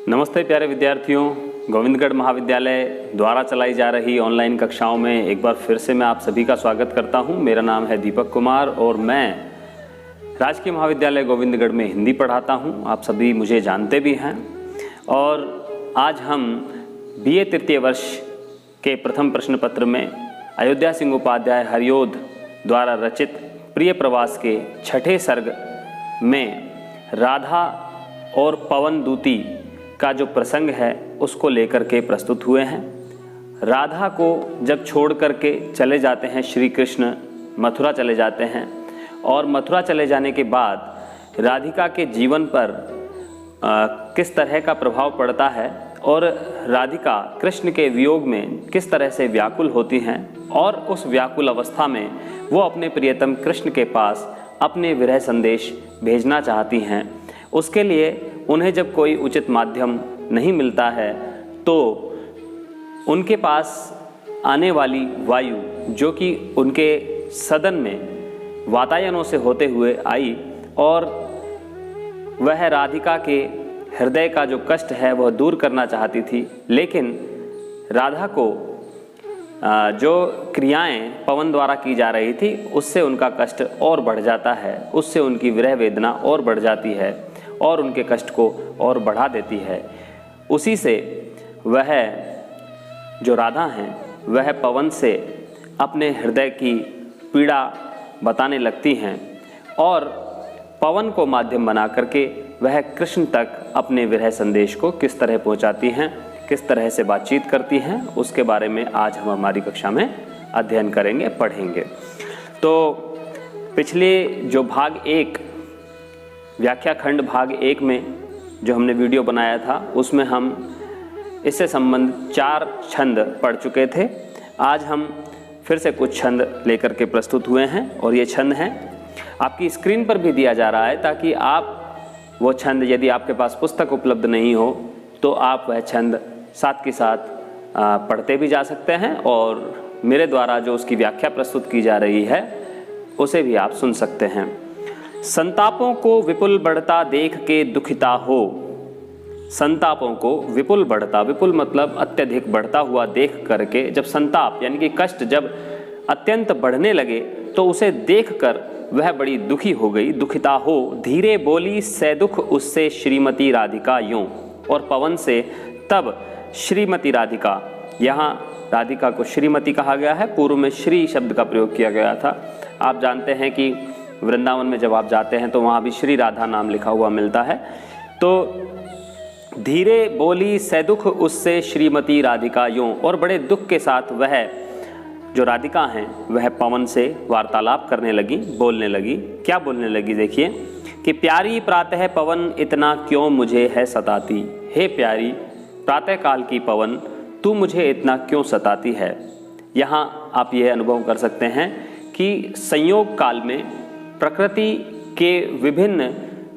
नमस्ते प्यारे विद्यार्थियों, गोविंदगढ़ महाविद्यालय द्वारा चलाई जा रही ऑनलाइन कक्षाओं में एक बार फिर से मैं आप सभी का स्वागत करता हूं। मेरा नाम है दीपक कुमार और मैं राजकीय महाविद्यालय गोविंदगढ़ में हिंदी पढ़ाता हूं। आप सभी मुझे जानते भी हैं और आज हम बीए तृतीय वर्ष के प्रथम प्रश्न पत्र में अयोध्या सिंह उपाध्याय हरिओद द्वारा रचित प्रिय प्रवास के छठे सर्ग में राधा और पवन दूती का जो प्रसंग है उसको लेकर के प्रस्तुत हुए हैं। राधा को जब छोड़ करके चले जाते हैं श्री कृष्ण, मथुरा चले जाते हैं और मथुरा चले जाने के बाद राधिका के जीवन पर किस तरह का प्रभाव पड़ता है और राधिका कृष्ण के वियोग में किस तरह से व्याकुल होती हैं और उस व्याकुल अवस्था में वो अपने प्रियतम कृष्ण के पास अपने विरह संदेश भेजना चाहती हैं। उसके लिए उन्हें जब कोई उचित माध्यम नहीं मिलता है तो उनके पास आने वाली वायु, जो कि उनके सदन में वातायनों से होते हुए आई और वह राधिका के हृदय का जो कष्ट है वह दूर करना चाहती थी, लेकिन राधा को जो क्रियाएं पवन द्वारा की जा रही थी उससे उनका कष्ट और बढ़ जाता है, उससे उनकी विरह वेदना और बढ़ जाती है और उनके कष्ट को और बढ़ा देती है। उसी से वह जो राधा हैं वह पवन से अपने हृदय की पीड़ा बताने लगती हैं और पवन को माध्यम बना करके वह कृष्ण तक अपने विरह संदेश को किस तरह पहुंचाती हैं, किस तरह से बातचीत करती हैं, उसके बारे में आज हम हमारी कक्षा में अध्ययन करेंगे, पढ़ेंगे। तो पिछले जो भाग एक व्याख्या खंड भाग एक में जो हमने वीडियो बनाया था उसमें हम इससे संबंधित 4 छंद पढ़ चुके थे। आज हम फिर से कुछ छंद लेकर के प्रस्तुत हुए हैं और ये छंद हैं आपकी स्क्रीन पर भी दिया जा रहा है, ताकि आप वो छंद, यदि आपके पास पुस्तक उपलब्ध नहीं हो तो आप वह छंद साथ के साथ पढ़ते भी जा सकते हैं और मेरे द्वारा जो उसकी व्याख्या प्रस्तुत की जा रही है उसे भी आप सुन सकते हैं। संतापों को विपुल बढ़ता देख के दुखिता हो। संतापों को विपुल बढ़ता, विपुल मतलब अत्यधिक बढ़ता हुआ देख करके, जब संताप यानी कि कष्ट जब अत्यंत बढ़ने लगे तो उसे देखकर वह बड़ी दुखी हो गई। दुखिता हो धीरे बोली सै दुख उससे श्रीमती राधिका यूं। और पवन से तब श्रीमती राधिका, यहाँ राधिका को श्रीमती कहा गया है, पूर्व में श्री शब्द का प्रयोग किया गया था। आप जानते हैं कि वृंदावन में जब आप जाते हैं तो वहाँ भी श्री राधा नाम लिखा हुआ मिलता है। तो धीरे बोली सै दुख उससे श्रीमती राधिका यूं। और बड़े दुख के साथ वह जो राधिका हैं वह पवन से वार्तालाप करने लगी, बोलने लगी। क्या बोलने लगी देखिए कि प्यारी प्रातः पवन इतना क्यों मुझे है सताती। हे प्यारी प्रातःकाल की पवन, तू मुझे इतना क्यों सताती है। यहाँ आप यह अनुभव कर सकते हैं कि संयोग काल में प्रकृति के विभिन्न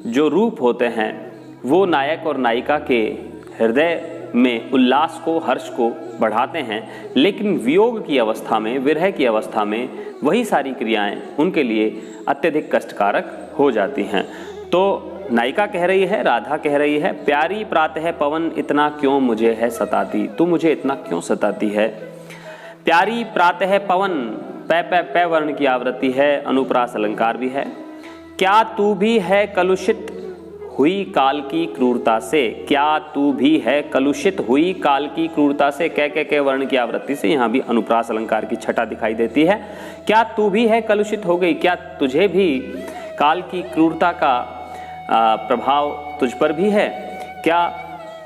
जो रूप होते हैं वो नायक और नायिका के हृदय में उल्लास को, हर्ष को बढ़ाते हैं, लेकिन वियोग की अवस्था में, विरह की अवस्था में वही सारी क्रियाएं उनके लिए अत्यधिक कष्टकारक हो जाती हैं। तो नायिका कह रही है, राधा कह रही है, प्यारी प्रातः पवन इतना क्यों मुझे है सताती, तू मुझे इतना क्यों सताती है। प्यारी प्रातः पवन, पै वर्ण की आवृत्ति है, अनुप्रास अलंकार भी है। क्या तू भी है कलुषित हुई काल की क्रूरता से। क्या तू भी है कलुषित हुई काल की क्रूरता से। कै वर्ण की आवृत्ति से यहाँ भी अनुप्रास अलंकार की छटा दिखाई देती है। क्या तू भी है कलुषित हो गई, क्या तुझे भी काल की क्रूरता का प्रभाव तुझ पर भी है। क्या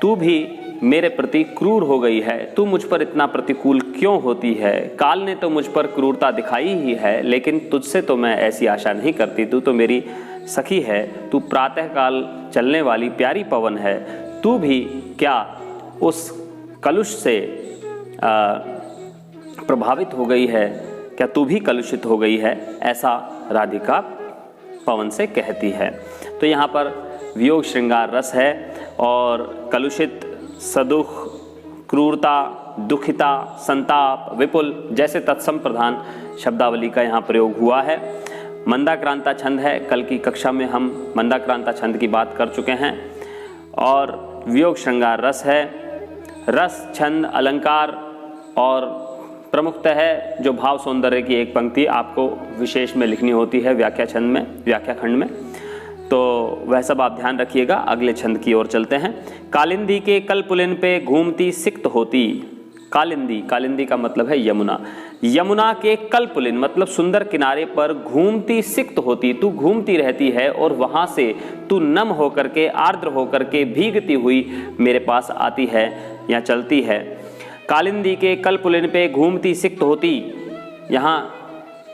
तू भी मेरे प्रति क्रूर हो गई है, तू मुझ पर इतना प्रतिकूल क्यों होती है। काल ने तो मुझ पर क्रूरता दिखाई ही है, लेकिन तुझसे तो मैं ऐसी आशा नहीं करती। तू तो मेरी सखी है, तू प्रातःकाल चलने वाली प्यारी पवन है। तू भी क्या उस कलुष से प्रभावित हो गई है, क्या तू भी कलुषित हो गई है, ऐसा राधिका पवन से कहती है। तो यहाँ पर वियोग श्रृंगार रस है और कलुषित, सदुख, क्रूरता, दुखिता, संताप, विपुल जैसे तत्सम प्रधान शब्दावली का यहाँ प्रयोग हुआ है। मंदाक्रांता छंद है। कल की कक्षा में हम मंदाक्रांता छंद की बात कर चुके हैं और वियोग श्रृंगार रस है। रस, छंद, अलंकार और प्रमुखतः है जो भाव सौंदर्य की एक पंक्ति आपको विशेष में लिखनी होती है व्याख्या छंद में, व्याख्या खंड में, तो वह सब आप ध्यान रखिएगा। अगले छंद की ओर चलते हैं। कालिंदी के कलपुलिन पे घूमती सिक्त होती। कालिंदी, कालिंदी का मतलब है यमुना। यमुना के कलपुलिन मतलब सुंदर किनारे पर घूमती सिक्त होती, तू घूमती रहती है और वहां से तू नम होकर के, आर्द्र होकर के, भीगती हुई मेरे पास आती है या चलती है। कालिंदी के कलपुलिन पे घूमती सिक्त होती, यहाँ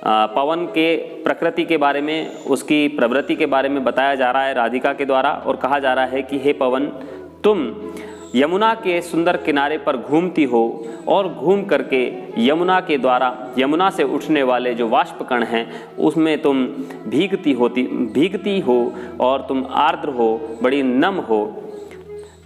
पवन के प्रकृति के बारे में, उसकी प्रवृत्ति के बारे में बताया जा रहा है राधिका के द्वारा, और कहा जा रहा है कि हे पवन, तुम यमुना के सुंदर किनारे पर घूमती हो और घूम करके यमुना के द्वारा, यमुना से उठने वाले जो वाष्पकण हैं उसमें तुम भीगती हो और तुम आर्द्र हो, बड़ी नम हो।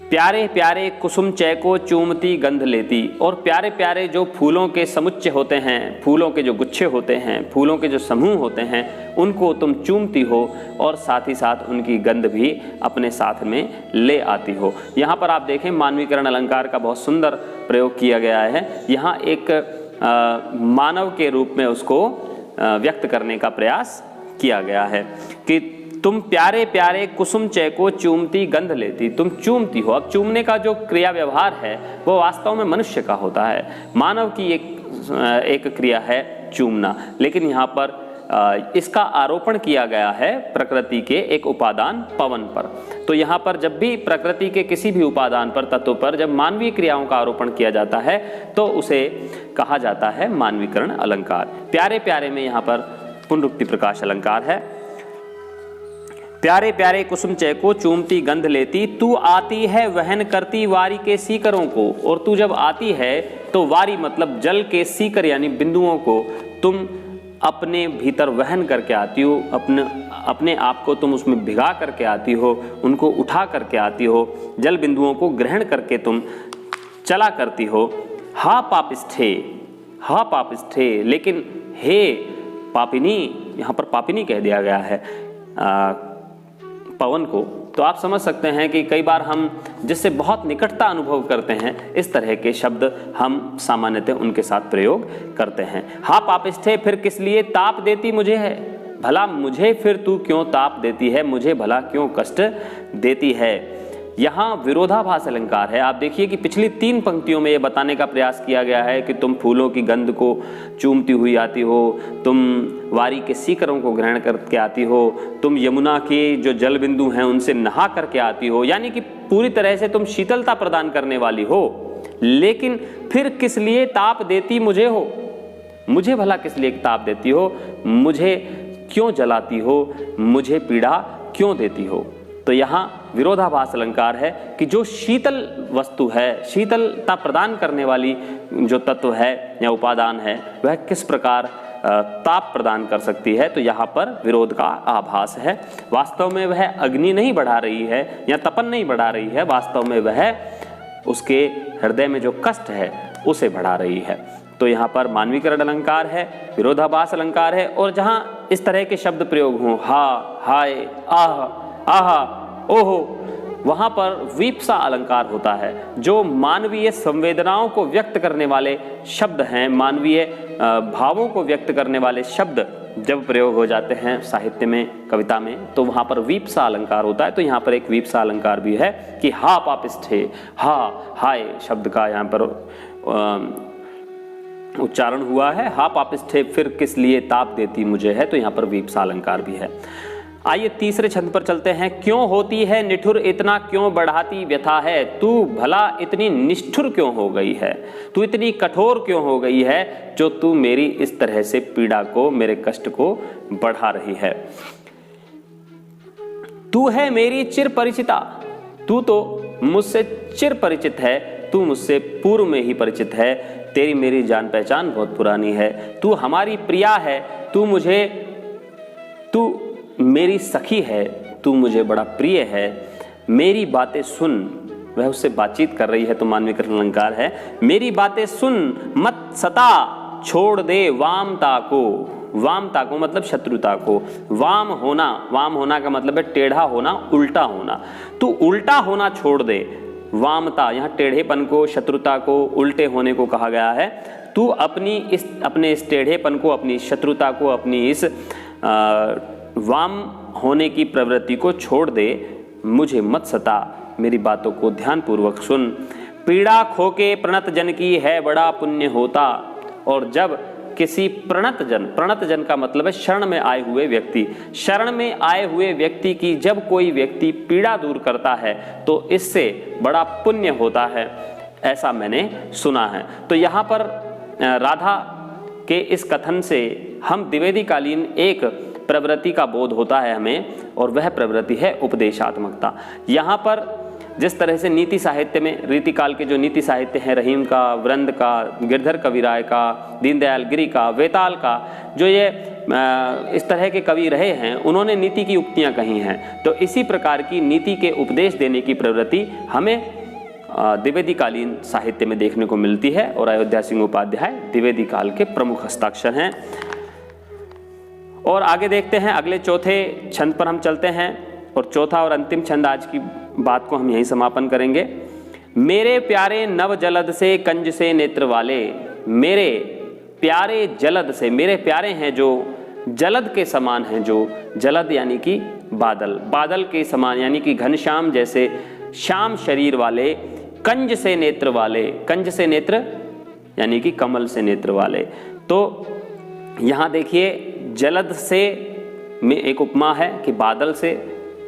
प्यारे प्यारे कुसुम चय को चूमती गंध लेती, और प्यारे प्यारे जो फूलों के समुच्चय होते हैं, फूलों के जो गुच्छे होते हैं, फूलों के जो समूह होते हैं, उनको तुम चूमती हो और साथ ही साथ उनकी गंध भी अपने साथ में ले आती हो। यहाँ पर आप देखें मानवीकरण अलंकार का बहुत सुंदर प्रयोग किया गया है। यहाँ एक मानव के रूप में उसको व्यक्त करने का प्रयास किया गया है कि तुम प्यारे प्यारे कुसुम चय को चूमती गंध लेती, तुम चूमती हो। अब चूमने का जो क्रिया व्यवहार है वो वास्तव में मनुष्य का होता है, मानव की एक क्रिया है चूमना, लेकिन यहाँ पर इसका आरोपण किया गया है प्रकृति के एक उपादान पवन पर। तो यहाँ पर जब भी प्रकृति के किसी भी उपादान पर, तत्व पर जब मानवीय क्रियाओं का आरोपण किया जाता है तो उसे कहा जाता है मानवीकरण अलंकार। प्यारे प्यारे में यहाँ पर पुनरुक्ति प्रकाश अलंकार है। प्यारे प्यारे कुसुम चय को चूमती गंध लेती, तू आती है वहन करती वारी के सीकरों को। और तू जब आती है तो वारी मतलब जल के सीकर यानी बिंदुओं को तुम अपने भीतर वहन करके आती हो, अपने आप को तुम उसमें भिगा करके आती हो, उनको उठा करके आती हो, जल बिंदुओं को ग्रहण करके तुम चला करती हो। हा पापिष्ठे, हा पापिष्ठे, लेकिन हे पापिनी, यहाँ पर पापिनी कह दिया गया है पवन को। तो आप समझ सकते हैं कि कई बार हम जिससे बहुत निकटता अनुभव करते हैं इस तरह के शब्द हम सामान्यतः उनके साथ प्रयोग करते हैं। हा पापिष्ठे, फिर किस लिए ताप देती मुझे है, भला मुझे फिर तू क्यों ताप देती है, मुझे भला क्यों कष्ट देती है। यहाँ विरोधाभास अलंकार है। आप देखिए कि पिछली 3 पंक्तियों में यह बताने का प्रयास किया गया है कि तुम फूलों की गंध को चूमती हुई आती हो, तुम वारी के सीकरों को ग्रहण करके आती हो, तुम यमुना के जो जल बिंदु हैं उनसे नहा करके आती हो, यानी कि पूरी तरह से तुम शीतलता प्रदान करने वाली हो। लेकिन फिर किस लिए ताप देती मुझे हो, मुझे भला किस लिए ताप देती हो, मुझे क्यों जलाती हो, मुझे पीड़ा क्यों देती हो। तो यहाँ विरोधाभास अलंकार है कि जो शीतल वस्तु है, शीतलता प्रदान करने वाली जो तत्व है या उपादान है, वह किस प्रकार ताप प्रदान कर सकती है। तो यहाँ पर विरोध का आभास है। वास्तव में वह अग्नि नहीं बढ़ा रही है या तपन नहीं बढ़ा रही है, वास्तव में वह उसके हृदय में जो कष्ट है उसे बढ़ा रही है। तो यहाँ पर मानवीकरण अलंकार है, विरोधाभास अलंकार है, और जहाँ इस तरह के शब्द प्रयोग हों, हा, हाय, आह, आहा, ओहो, वहाँ पर वीप्सा अलंकार होता है। जो मानवीय संवेदनाओं को व्यक्त करने वाले शब्द हैं, मानवीय भावों को व्यक्त करने वाले शब्द जब प्रयोग हो जाते हैं साहित्य में, कविता में, तो वहाँ पर वीप्सा अलंकार होता है। तो यहाँ पर एक वीप्सा अलंकार भी है कि हा पापिष्ठे, हा, हाय शब्द का यहाँ पर उच्चारण हुआ है। हा पापिष्ठे, फिर किस लिए ताप देती मुझे है, तो यहाँ पर वीप्सा अलंकार भी है। आइए तीसरे छंद पर चलते हैं। क्यों होती है निठुर इतना, क्यों बढ़ाती व्यथा है, तू भला इतनी निष्ठुर क्यों हो गई है, तू इतनी कठोर क्यों हो गई है, जो तू मेरी इस तरह से पीड़ा को, मेरे कष्ट को बढ़ा रही है। तू है मेरी चिर परिचिता, तू तो मुझसे चिर परिचित है, तू मुझसे पूर्व में ही परिचित है, तेरी मेरी जान पहचान बहुत पुरानी है, तू हमारी प्रिया है, तू मेरी सखी है, तू मुझे बड़ा प्रिय है, मेरी बातें सुन, वह उससे बातचीत कर रही है तो मानवीकरण अलंकार है। मेरी बातें सुन मत सता, छोड़ दे वामता को, वामता को मतलब शत्रुता को, वाम होना, वाम होना का मतलब है टेढ़ा होना, उल्टा होना, तू उल्टा होना छोड़ दे, वामता, यहाँ टेढ़ेपन को, शत्रुता को, उल्टे होने को कहा गया है। तू अपने इस टेढ़ेपन को, अपनी शत्रुता को, अपनी इस वाम होने की प्रवृत्ति को छोड़ दे, मुझे मत सता, मेरी बातों को ध्यानपूर्वक सुन। पीड़ा खो के प्रणत जन की है बड़ा पुण्य होता। और जब किसी प्रणत जन का मतलब है शरण में आए हुए व्यक्ति, शरण में आए हुए व्यक्ति की जब कोई व्यक्ति पीड़ा दूर करता है तो इससे बड़ा पुण्य होता है, ऐसा मैंने सुना है। तो यहाँ पर राधा के इस कथन से हम द्विवेदीकालीन एक प्रवृत्ति का बोध होता है हमें, और वह प्रवृत्ति है उपदेशात्मकता। यहाँ पर जिस तरह से नीति साहित्य में, रीतिकाल के जो नीति साहित्य हैं, रहीम का, वृंद का, गिरधर कविराय का, दीनदयाल गिरी का, वेताल का, जो ये इस तरह के कवि रहे हैं, उन्होंने नीति की उक्तियाँ कही हैं। तो इसी प्रकार की नीति के उपदेश देने की प्रवृत्ति हमें द्विवेदीकालीन साहित्य में देखने को मिलती है, और अयोध्या सिंह उपाध्याय द्विवेदी काल के प्रमुख हस्ताक्षर हैं। और आगे देखते हैं, अगले चौथे छंद पर हम चलते हैं, और चौथा और अंतिम छंद आज की बात को हम यहीं समापन करेंगे। मेरे प्यारे नव जलद से कंज से नेत्र वाले, मेरे प्यारे जलद से, मेरे प्यारे हैं जो जलद के समान हैं, जो जलद यानी कि बादल, बादल के समान यानी कि घनश्याम जैसे श्याम शरीर वाले, कंज से नेत्र वाले, कंज से नेत्र यानी कि कमल से नेत्र वाले। तो यहाँ देखिए, जलद से में एक उपमा है कि बादल से,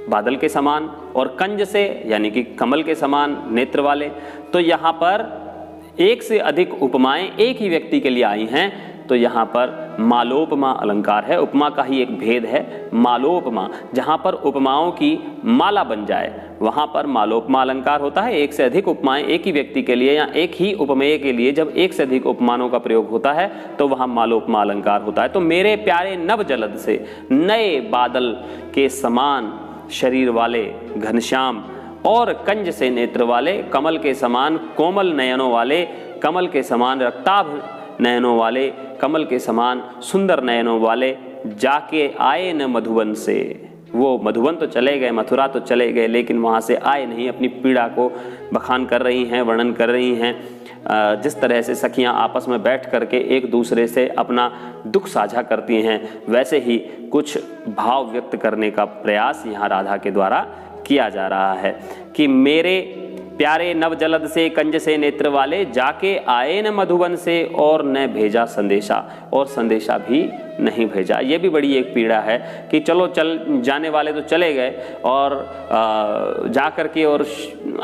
बादल के समान, और कंज से यानी कि कमल के समान नेत्र वाले। तो यहाँ पर एक से अधिक उपमाएं एक ही व्यक्ति के लिए आई हैं। तो यहाँ पर मालोपमा अलंकार है, उपमा का ही एक भेद है मालोपमा। जहाँ पर उपमाओं की माला बन जाए वहाँ पर मालोपमा अलंकार होता है। एक से अधिक उपमाएं एक ही व्यक्ति के लिए या एक ही उपमेय के लिए जब एक से अधिक उपमानों का प्रयोग होता है तो वहाँ मालोपमा अलंकार होता है। तो मेरे प्यारे नव जलद से, नए बादल के समान शरीर वाले घनश्याम, और कंज से नेत्र वाले, कमल के समान कोमल नयनों वाले, कमल के समान रक्ताभ नयनों वाले, कमल के समान सुंदर नयनों वाले, जाके आए न मधुबन से। वो मधुबन तो चले गए, मथुरा तो चले गए, लेकिन वहाँ से आए नहीं। अपनी पीड़ा को बखान कर रही हैं, वर्णन कर रही हैं। जिस तरह से सखियाँ आपस में बैठ करके एक दूसरे से अपना दुख साझा करती हैं, वैसे ही कुछ भाव व्यक्त करने का प्रयास यहाँ राधा के द्वारा किया जा रहा है कि मेरे प्यारे नव जलद से कंज से नेत्र वाले, जाके आए न मधुबन से और न भेजा संदेशा, और संदेशा भी नहीं भेजा। ये भी बड़ी एक पीड़ा है कि चलो चल जाने वाले तो चले गए और जा कर के और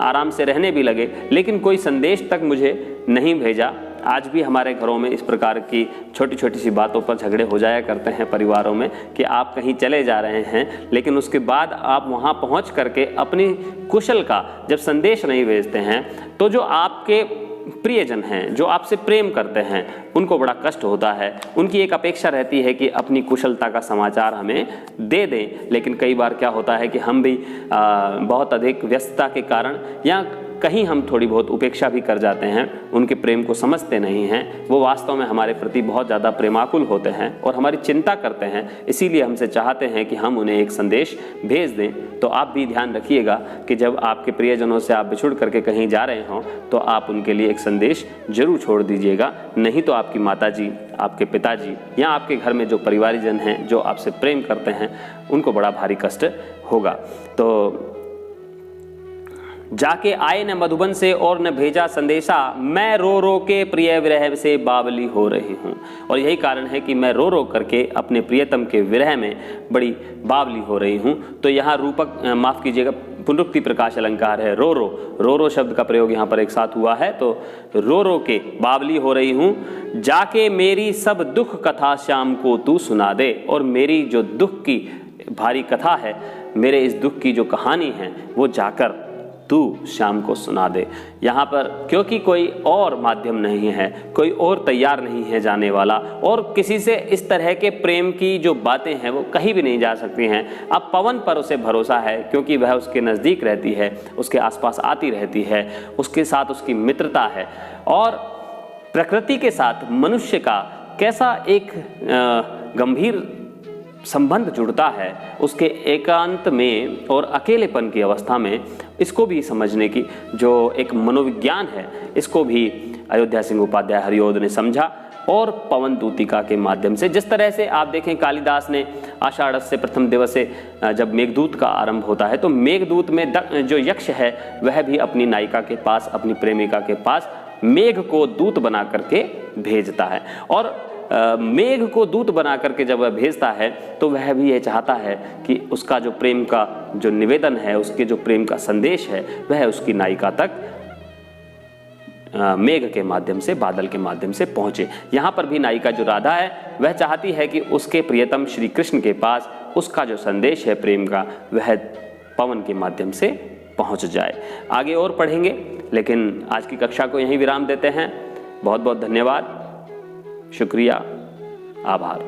आराम से रहने भी लगे, लेकिन कोई संदेश तक मुझे नहीं भेजा। आज भी हमारे घरों में इस प्रकार की छोटी छोटी सी बातों पर झगड़े हो जाया करते हैं परिवारों में कि आप कहीं चले जा रहे हैं, लेकिन उसके बाद आप वहाँ पहुँच करके अपनी कुशल का जब संदेश नहीं भेजते हैं तो जो आपके प्रियजन हैं, जो आपसे प्रेम करते हैं, उनको बड़ा कष्ट होता है। उनकी एक अपेक्षा रहती है कि अपनी कुशलता का समाचार हमें दे दें, लेकिन कई बार क्या होता है कि हम भी बहुत अधिक व्यस्तता के कारण या कहीं हम थोड़ी बहुत उपेक्षा भी कर जाते हैं, उनके प्रेम को समझते नहीं हैं। वो वास्तव में हमारे प्रति बहुत ज़्यादा प्रेमाकुल होते हैं और हमारी चिंता करते हैं, इसीलिए हमसे चाहते हैं कि हम उन्हें एक संदेश भेज दें। तो आप भी ध्यान रखिएगा कि जब आपके प्रियजनों से आप बिछुड़ करके कहीं जा रहे हों तो आप उनके लिए एक संदेश जरूर छोड़ दीजिएगा, नहीं तो आपकी माताजी, आपके पिताजी या आपके घर में जो परिवारजन हैं जो आपसे प्रेम करते हैं उनको बड़ा भारी कष्ट होगा। तो जाके आए न मधुबन से और न भेजा संदेशा, मैं रो रो के प्रिय विरह से बावली हो रही हूँ। और यही कारण है कि मैं रो रो करके अपने प्रियतम के विरह में बड़ी बावली हो रही हूँ। तो यहाँ रूपक, माफ़ कीजिएगा, पुनरुक्ति प्रकाश अलंकार है। रो रो, रो रो शब्द का प्रयोग यहाँ पर एक साथ हुआ है। तो रो रो के बावली हो रही हूँ, जाके मेरी सब दुख कथा श्याम को तू सुना दे। और मेरी जो दुख की भारी कथा है, मेरे इस दुख की जो कहानी है, वो जाकर तू श्याम को सुना दे। यहाँ पर क्योंकि कोई और माध्यम नहीं है, कोई और तैयार नहीं है जाने वाला, और किसी से इस तरह के प्रेम की जो बातें हैं वो कहीं भी नहीं जा सकती हैं। अब पवन पर उसे भरोसा है क्योंकि वह उसके नज़दीक रहती है, उसके आसपास आती रहती है, उसके साथ उसकी मित्रता है। और प्रकृति के साथ मनुष्य का कैसा एक गंभीर संबंध जुड़ता है उसके एकांत में और अकेलेपन की अवस्था में, इसको भी समझने की जो एक मनोविज्ञान है, इसको भी अयोध्या सिंह उपाध्याय हरिऔध ने समझा और पवन दूतिका के माध्यम से, जिस तरह से आप देखें कालिदास ने आषाढ़स्य प्रथम दिवस से जब मेघदूत का आरंभ होता है तो मेघदूत में जो यक्ष है वह भी अपनी नायिका के पास, अपनी प्रेमिका के पास मेघ को दूत बना करके भेजता है। और मेघ को दूत बना करके जब वह भेजता है तो वह भी ये चाहता है कि उसका जो प्रेम का जो निवेदन है, उसके जो प्रेम का संदेश है, वह उसकी नायिका तक मेघ के माध्यम से, बादल के माध्यम से पहुंचे। यहाँ पर भी नायिका जो राधा है वह चाहती है कि उसके प्रियतम श्री कृष्ण के पास उसका जो संदेश है प्रेम का, वह पवन के माध्यम से पहुंच जाए। आगे और पढ़ेंगे, लेकिन आज की कक्षा को यहीं विराम देते हैं। बहुत बहुत धन्यवाद, शुक्रिया, आभार।